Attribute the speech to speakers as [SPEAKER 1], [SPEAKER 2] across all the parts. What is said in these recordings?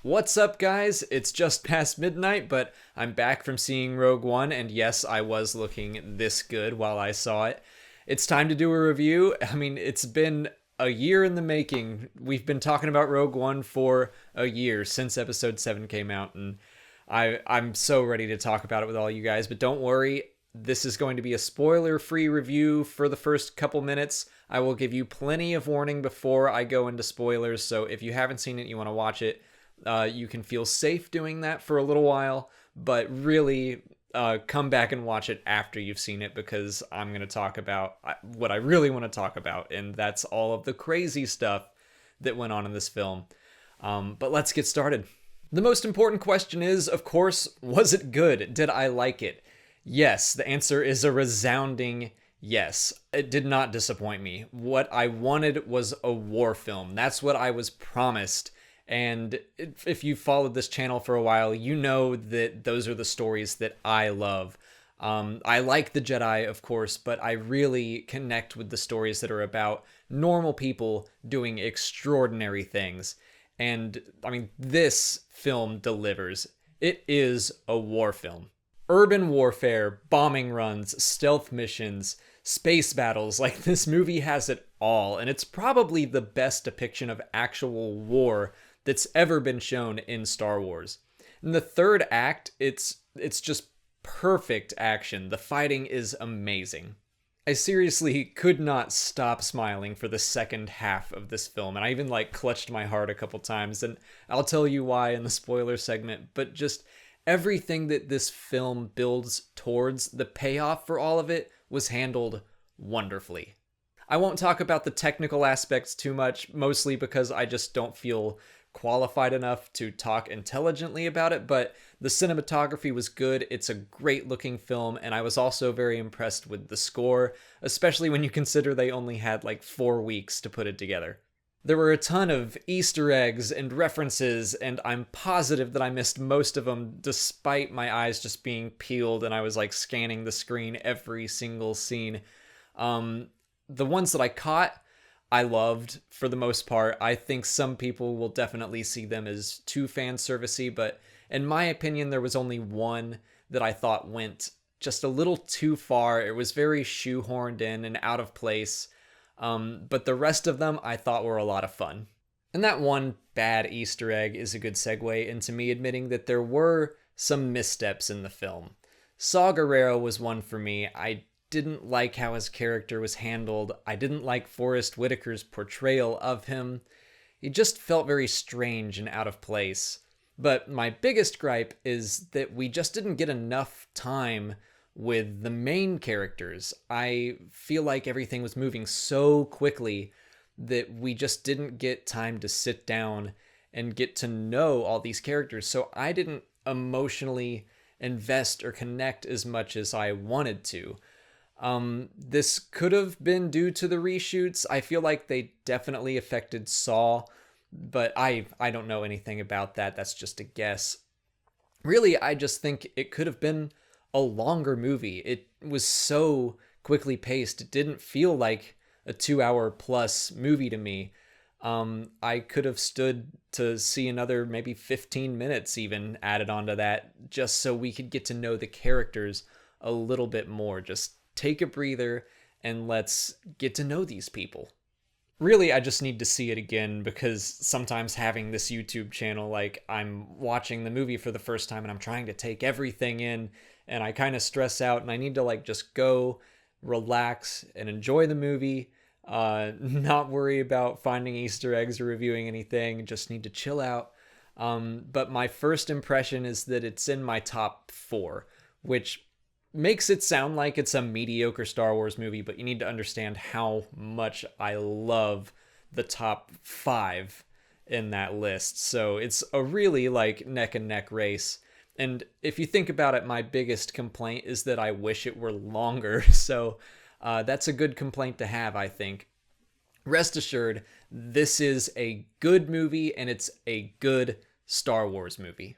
[SPEAKER 1] What's up, guys? It's just past midnight, but I'm back from seeing Rogue One, and yes, I was looking this good while I saw it. It's time to do a review. I mean, it's been a year in the making. We've been talking about Rogue One for a year since Episode 7 came out, and I'm so ready to talk about it with all you guys, but don't worry. This is going to be a spoiler-free review for the first couple minutes. I will give you plenty of warning before I go into spoilers, so if you haven't seen it, you want to watch it, you can feel safe doing that for a little while, but really come back and watch it after you've seen it, because I'm going to talk about what I really want to talk about, and that's all of the crazy stuff that went on in this film. But let's get started. The most important question is, of course, was it good? Did I like it? Yes, the answer is a resounding yes. It did not disappoint me. What I wanted was a war film. That's what I was promised. And if you've followed this channel for a while, you know that those are the stories that I love. I like the Jedi, of course, but I really connect with the stories that are about normal people doing extraordinary things. And I mean, this film delivers. It is a war film. Urban warfare, bombing runs, stealth missions, space battles, like this movie has it all. And it's probably the best depiction of actual war that's ever been shown in Star Wars. In the third act, it's just perfect action. The fighting is amazing. I seriously could not stop smiling for the second half of this film, and I even clutched my heart a couple times, and I'll tell you why in the spoiler segment, but just everything that this film builds towards, the payoff for all of it, was handled wonderfully. I won't talk about the technical aspects too much, mostly because I just don't feel qualified enough to talk intelligently about it, but the cinematography was good. It's a great looking film, and I was also very impressed with the score, especially when you consider they only had 4 weeks to put it together. There were a ton of Easter eggs and references, and I'm positive that I missed most of them despite my eyes just being peeled and I was scanning the screen every single scene. The ones that I caught, I loved for the most part. I think some people will definitely see them as too fan servicey, but in my opinion, there was only one that I thought went just a little too far. It was very shoehorned in and out of place. But the rest of them I thought were a lot of fun. And that one bad Easter egg is a good segue into me admitting that there were some missteps in the film. Saw Gerrera was one for me. I didn't like how his character was handled. I didn't like Forrest Whitaker's portrayal of him. He just felt very strange and out of place. But my biggest gripe is that we just didn't get enough time with the main characters. I feel like everything was moving so quickly that we just didn't get time to sit down and get to know all these characters. So I didn't emotionally invest or connect as much as I wanted to. This could have been due to the reshoots. I feel like they definitely affected Saw, but I don't know anything about that. That's just a guess. Really, I just think it could have been a longer movie. It was so quickly paced. It didn't feel like a 2-hour plus movie to me. I could have stood to see another maybe 15 minutes even added onto that, just so we could get to know the characters a little bit more. Just take a breather and let's get to know these people. Really, I just need to see it again, because sometimes having this YouTube channel, I'm watching the movie for the first time and I'm trying to take everything in, and I kind of stress out, and I need to just go relax and enjoy the movie, not worry about finding Easter eggs or reviewing anything, just need to chill out. But my first impression is that it's in my top 4, which makes it sound like it's a mediocre Star Wars movie, but you need to understand how much I love the top 5 in that list. So it's a really neck and neck race. And if you think about it, my biggest complaint is that I wish it were longer. So that's a good complaint to have, I think. Rest assured, this is a good movie, and it's a good Star Wars movie.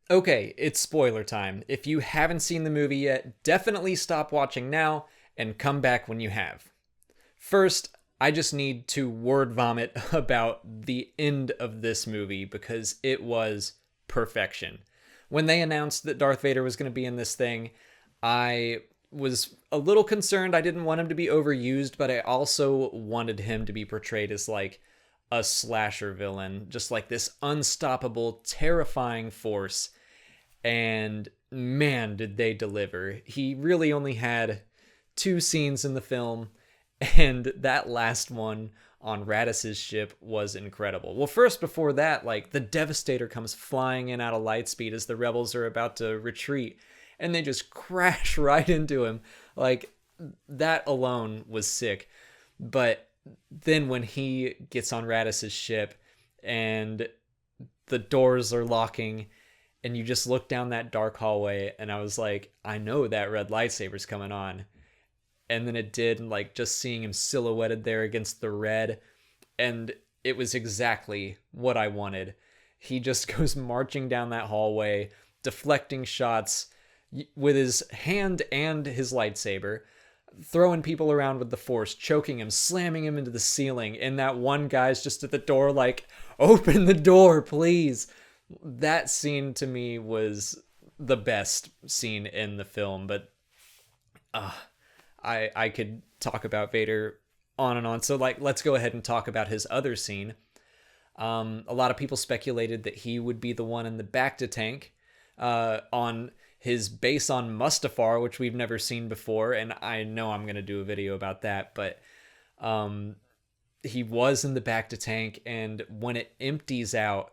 [SPEAKER 1] Okay, it's spoiler time. If you haven't seen the movie yet, definitely stop watching now and come back when you have. First, I just need to word vomit about the end of this movie because it was perfection. When they announced that Darth Vader was going to be in this thing, I was a little concerned. I didn't want him to be overused, but I also wanted him to be portrayed as like a slasher villain, just like this unstoppable, terrifying force. And man, did they deliver. He really only had 2 scenes in the film, and that last one on Radiss's ship was incredible. Well, first, before that, like, the Devastator comes flying in out of lightspeed as the rebels are about to retreat, and they just crash right into him. Like, that alone was sick. But then when he gets on Radiss's ship and the doors are locking and you just look down that dark hallway, and I was like, I know that red lightsaber's coming on. And then it did, and like just seeing him silhouetted there against the red, and it was exactly what I wanted. He just goes marching down that hallway, deflecting shots with his hand and his lightsaber, throwing people around with the force, choking him, slamming him into the ceiling, and that one guy's just at the door like, open the door, please. That scene to me was the best scene in the film, but I could talk about Vader on and on. So like, let's go ahead and talk about his other scene. A lot of people speculated that he would be the one in the Bacta tank on his base on Mustafar, which we've never seen before, and I know I'm going to do a video about that, but he was in the Bacta tank, and when it empties out,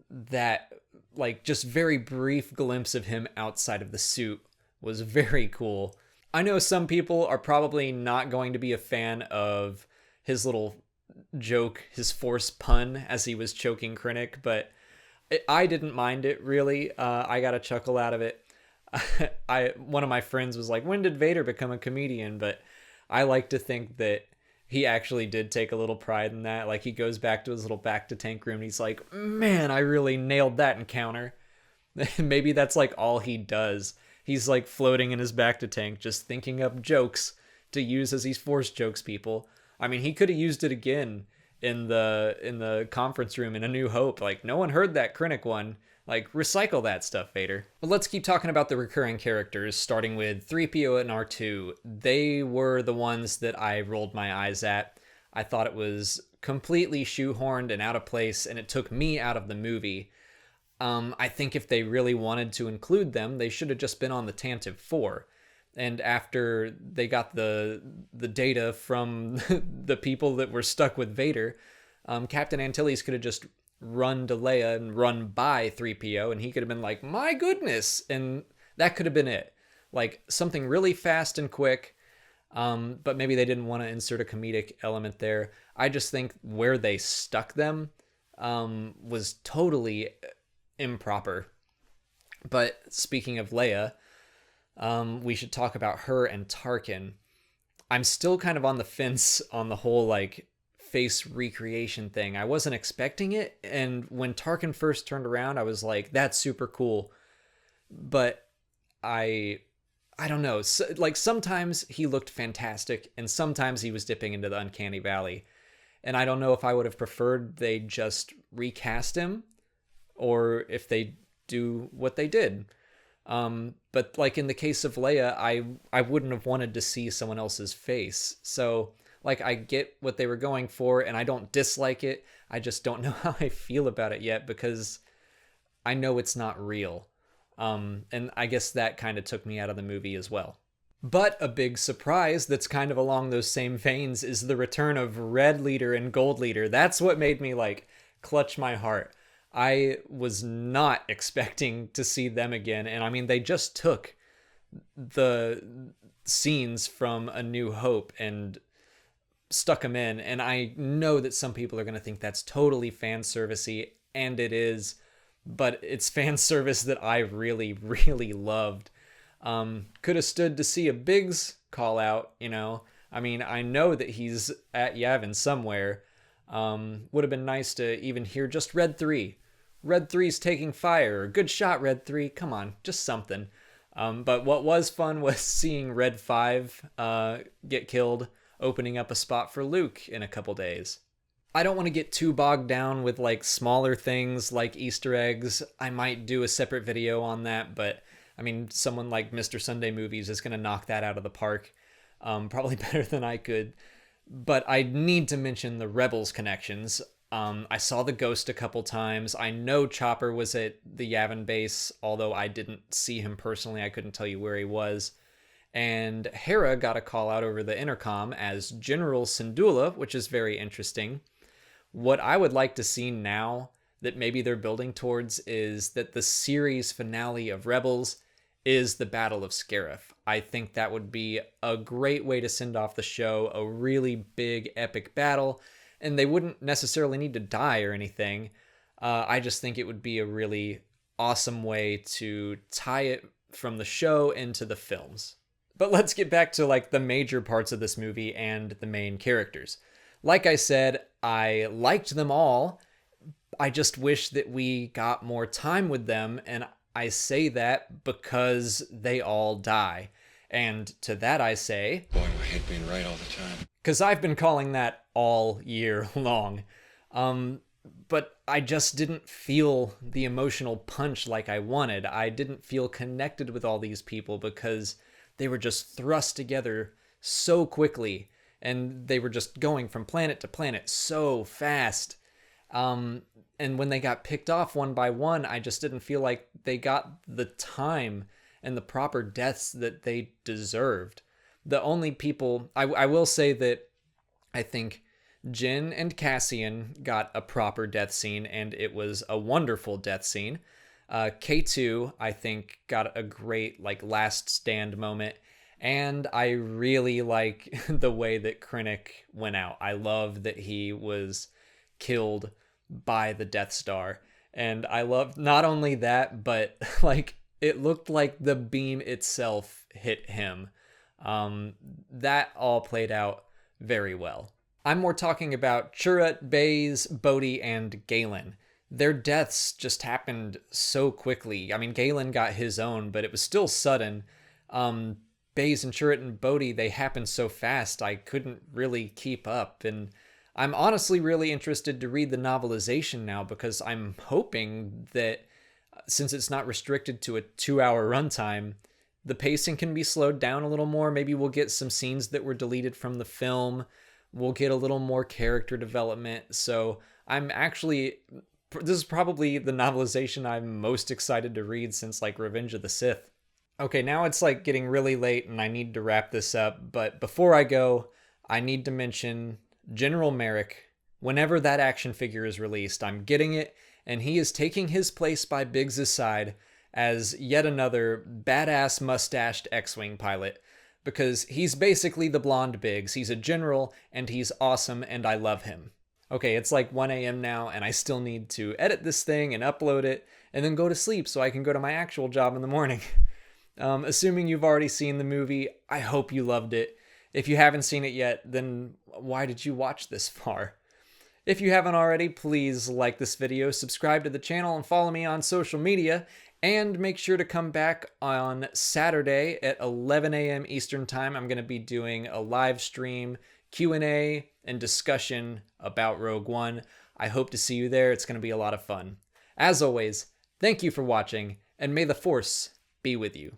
[SPEAKER 1] that like just very brief glimpse of him outside of the suit was very cool. I know some people are probably not going to be a fan of his little joke, his force pun as he was choking Krennic, but I didn't mind it really. I got a chuckle out of it. One of my friends was like, when did Vader become a comedian? But I like to think that he actually did take a little pride in that. Like, he goes back to his little Bacta tank room and he's like, man, I really nailed that encounter. Maybe that's like all he does. He's like floating in his Bacta tank, just thinking up jokes to use as he force jokes people. I mean, he could have used it again in the conference room in A New Hope. Like, no one heard that Krennic one. Like, recycle that stuff, Vader. But let's keep talking about the recurring characters, starting with 3PO and R2. They were the ones that I rolled my eyes at. I thought it was completely shoehorned and out of place, and it took me out of the movie. I think if they really wanted to include them, they should have just been on the Tantive 4. And after they got the data from the people that were stuck with Vader, Captain Antilles could have just run to Leia and run by 3PO, and he could have been like, my goodness, and that could have been it. Like, something really fast and quick, but maybe they didn't want to insert a comedic element there. I just think where they stuck them was totally improper. But speaking of Leia, we should talk about her and Tarkin. I'm still kind of on the fence on the whole, like, face recreation thing. I wasn't expecting it, and when Tarkin first turned around, I was like, that's super cool. But I don't know. So, like, sometimes he looked fantastic, and sometimes he was dipping into the uncanny valley. And I don't know if I would have preferred they just recast him, or if they do what they did. But like in the case of Leia, I wouldn't have wanted to see someone else's face. So like, I get what they were going for, and I don't dislike it. I just don't know how I feel about it yet, because I know it's not real. And I guess that kind of took me out of the movie as well. But a big surprise that's kind of along those same veins is the return of Red Leader and Gold Leader. That's what made me like clutch my heart. I was not expecting to see them again. And I mean, they just took the scenes from A New Hope and stuck them in. And I know that some people are going to think that's totally fan servicey, and it is, but it's fan service that I really, really loved. Could have stood to see a Biggs call out, you know. I mean, I know that he's at Yavin somewhere. Would have been nice to even hear just Red 3. Red 3's taking fire. Good shot, Red 3. Come on, just something. But what was fun was seeing Red 5 get killed opening up a spot for Luke in a couple days. I don't want to get too bogged down with like smaller things like Easter eggs. I might do a separate video on that, but I mean, someone like Mr. Sunday Movies is going to knock that out of the park, probably better than I could. But I need to mention the Rebels connections. I saw the Ghost a couple times. I know Chopper was at the Yavin base, although I didn't see him personally. I couldn't tell you where he was. And Hera got a call out over the intercom as General Syndulla, which is very interesting. What I would like to see now that maybe they're building towards is that the series finale of Rebels is the Battle of Scarif. I think that would be a great way to send off the show, a really big epic battle, and they wouldn't necessarily need to die or anything. I just think it would be a really awesome way to tie it from the show into the films. But let's get back to like the major parts of this movie and the main characters. Like I said, I liked them all. I just wish that we got more time with them, and I say that because they all die. And to that I say,
[SPEAKER 2] boy, I hate being right all the time.
[SPEAKER 1] Because I've been calling that all year long. But I just didn't feel the emotional punch like I wanted. I didn't feel connected with all these people because they were just thrust together so quickly. And they were just going from planet to planet so fast. And when they got picked off one by one, I just didn't feel like they got the time and the proper deaths that they deserved. The only people... I will say that I think Jyn and Cassian got a proper death scene, and it was a wonderful death scene. K2, I think, got a great like last stand moment. And I really like the way that Krennic went out. I love that he was killed by the Death Star. And I love not only that, but like it looked like the beam itself hit him. That all played out very well. I'm more talking about Chirrut, Baze, Bodhi, and Galen. Their deaths just happened so quickly. I mean, Galen got his own, but it was still sudden. Baze and Chirrut and Bodhi, they happened so fast I couldn't really keep up. And I'm honestly really interested to read the novelization now because I'm hoping that since it's not restricted to a 2-hour runtime, the pacing can be slowed down a little more. Maybe we'll get some scenes that were deleted from the film. We'll get a little more character development. So I'm actually... This is probably the novelization I'm most excited to read since like Revenge of the Sith. Okay, now it's like getting really late and I need to wrap this up, but before I go, I need to mention General Merrick. Whenever that action figure is released, I'm getting it, and he is taking his place by Biggs' side as yet another badass mustached X-Wing pilot, because he's basically the blonde Biggs. He's a general, and he's awesome, and I love him. Okay, it's like 1 a.m. now, and I still need to edit this thing and upload it, and then go to sleep so I can go to my actual job in the morning. Assuming you've already seen the movie, I hope you loved it. If you haven't seen it yet, then why did you watch this far? If you haven't already, please like this video, subscribe to the channel, and follow me on social media. And make sure to come back on Saturday at 11 a.m. Eastern Time. I'm going to be doing a live stream, Q&A, and discussion about Rogue One. I hope to see you there. It's going to be a lot of fun. As always, thank you for watching, and may the Force be with you.